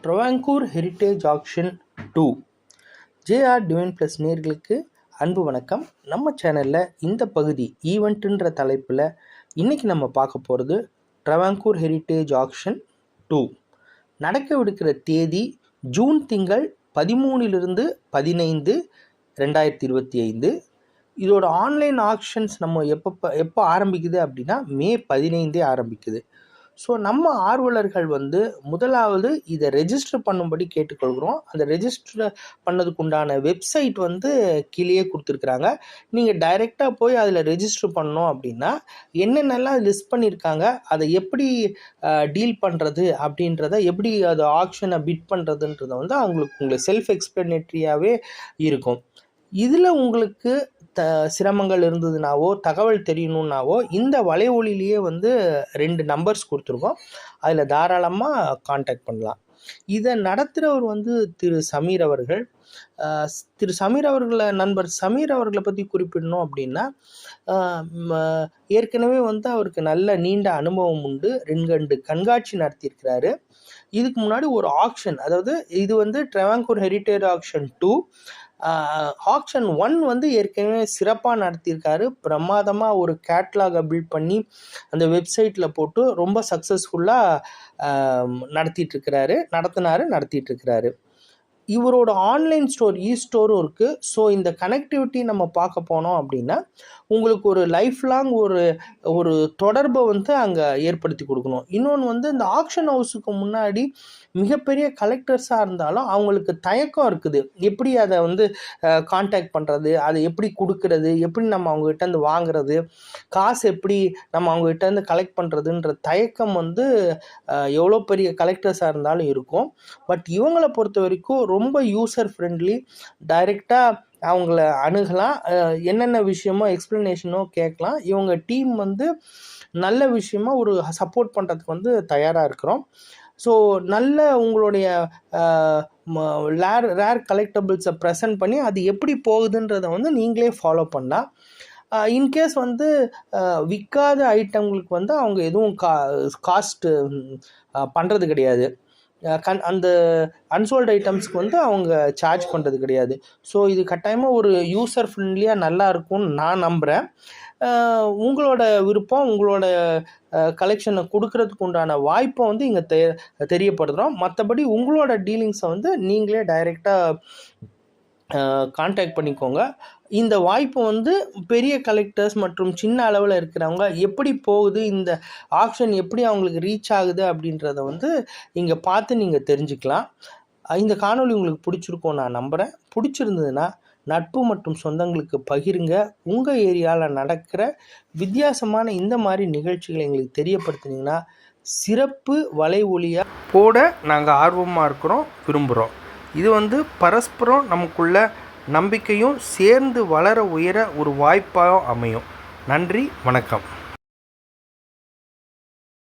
Travancore heritage action 2 JR divine plus நேர்களுக்கு அன்பு வணக்கம். நம்ம சேனலில் இந்த பகுதி ஈவெண்ட்டுன்ற தலைப்பில் இன்றைக்கி நம்ம பார்க்க போகிறது ட்ரவாங்கூர் ஹெரிட்டேஜ் ஆக்ஷன் 2 நடக்கவிருக்கிற தேதி ஜூன் திங்கள் 13 15 2025. இதோட ஆன்லைன் ஆக்ஷன்ஸ் நம்ம எப்போ ஆரம்பிக்குது அப்படின்னா மே 15 ஆரம்பிக்குது. ஸோ நம்ம ஆர்வலர்கள் முதலாவது இதை ரெஜிஸ்டர் பண்ணும்படி கேட்டுக்கொள்கிறோம். அந்த ரெஜிஸ்டர் பண்ணதுக்கு உண்டான வெப்சைட் கீழே கொடுத்துருக்குறாங்க. நீங்கள் டைரெக்டாக போய் அதில் ரெஜிஸ்டர் பண்ணோம் அப்படின்னா என்னென்னலாம் லிஸ்ட் பண்ணியிருக்காங்க, அதை எப்படி டீல் பண்ணுறது அப்படின்றத, எப்படி அது ஆக்ஷனை பிட் பண்ணுறதுன்றதை உங்களுக்கு செல்ஃப் எக்ஸ்பிளனேட்ரியாகவே இருக்கும். இதில் உங்களுக்கு சிரமங்கள் இருந்ததுனாவோ தகவல் தெரியணுன்னாவோ இந்த வலைவொலியிலேயே 2 நம்பர்ஸ் கொடுத்துருக்கோம். அதில் தாராளமாக காண்டாக்ட் பண்ணலாம். இதை நடத்துகிறவர் திரு சமீர் அவர்கள். திரு சமீர் அவர்களை நண்பர் சமீர் அவர்களை பற்றி குறிப்பிடணும் அப்படின்னா ஏற்கனவே அவருக்கு நல்ல நீண்ட அனுபவம் உண்டு. 2 கண்காட்சி நடத்தியிருக்கிறாரு. இதுக்கு முன்னாடி ஒரு ஆக்ஷன், அதாவது இது ட்ரவாங்கூர் ஹெரிட்டேஜ் ஆக்ஷன் 2. ஆக்ஷன் 1 ஏற்கனவே சிறப்பாக நடத்தியிருக்காரு. பிரமாதமாக ஒரு கேட்லாகை பில்ட் பண்ணி அந்த வெப்சைட்டில் போட்டு ரொம்ப சக்ஸஸ்ஃபுல்லாக நடத்திட்டுருக்கிறாரு. இவரோட ஆன்லைன் ஸ்டோர் ஸ்டோரும் இருக்குது. ஸோ இந்த கனெக்டிவிட்டி நம்ம பார்க்க போனோம் அப்படின்னா உங்களுக்கு ஒரு லைஃப் லாங் ஒரு தொடர்பை அங்கே ஏற்படுத்தி கொடுக்கணும். இன்னொன்று இந்த ஆக்ஷன் ஹவுஸுக்கு முன்னாடி மிகப்பெரிய கலெக்டர்ஸாக இருந்தாலும் அவங்களுக்கு தயக்கம் இருக்குது. எப்படி அதை கான்டாக்ட் பண்ணுறது, அதை எப்படி கொடுக்கறது, எப்படி நம்ம அவங்ககிட்டேருந்து வாங்குறது, காசு எப்படி நம்ம அவங்ககிட்டேருந்து கலெக்ட் பண்ணுறதுன்ற தயக்கம் எவ்வளோ பெரிய கலெக்டர்ஸாக இருந்தாலும் இருக்கும். பட் இவங்களை பொறுத்த வரைக்கும் ரொம்ப யூசர் ஃப்ரெண்ட்லி. டைரெக்டாக அவங்கள அணுகலாம். என்னென்ன விஷயமோ எக்ஸ்ப்ளனேஷனோ கேட்கலாம். இவங்க டீம் நல்ல விஷயமாக ஒரு சப்போர்ட் பண்ணுறதுக்கு தயாராக இருக்கிறோம். ஸோ நல்ல உங்களுடைய ரேர் கலெக்டபிள்ஸை ப்ரெசென்ட் பண்ணி அது எப்படி போகுதுன்றதை நீங்களே ஃபாலோ பண்ணலாம். இன்கேஸ் விற்காத ஐட்டங்களுக்கு அவங்க எதுவும் காஸ்ட்டு பண்ணுறது கிடையாது. அந்த அன்சோல்டு ஐட்டம்ஸ்க்கு அவங்க சார்ஜ் பண்ணுறது கிடையாது. ஸோ இது கட்டாயமாக ஒரு யூசர் ஃப்ரெண்ட்லியாக நல்லா இருக்கும்னு நான் நம்புகிறேன். உங்களோட விருப்பம், உங்களோட கலெக்ஷனை கொடுக்கறதுக்கு உண்டான வாய்ப்பை இங்கே தெரியப்படுத்துகிறோம். மற்றபடி உங்களோட டீலிங்ஸை நீங்களே டைரெக்டாக கான்டாக்ட் பண்ணிக்கோங்க. இந்த வாய்ப்பு பெரிய கலெக்டர்ஸ் மற்றும் சின்ன அளவில் இருக்கிறவங்க எப்படி போகுது, இந்த ஆக்ஷன் எப்படி அவங்களுக்கு ரீச் ஆகுது அப்படின்றத இங்கே பார்த்து நீங்கள் தெரிஞ்சுக்கலாம். இந்த காணொளி உங்களுக்கு பிடிச்சிருக்கோம் நான் நம்புகிறேன். பிடிச்சிருந்ததுன்னா நட்பு மற்றும் சொந்தங்களுக்கு பகிருங்க. உங்கள் ஏரியாவில் நடக்கிற வித்தியாசமான இந்த மாதிரி நிகழ்ச்சிகளை எங்களுக்கு தெரியப்படுத்துனீங்கன்னா சிறப்பு வலை ஒலியாக போட நாங்கள் ஆர்வமாக விரும்புகிறோம். இது பரஸ்பரம் நமக்குள்ள நம்பிக்கையும் சேர்ந்து வளர உயர ஒரு வாய்ப்பாக அமையும். நன்றி, வணக்கம்.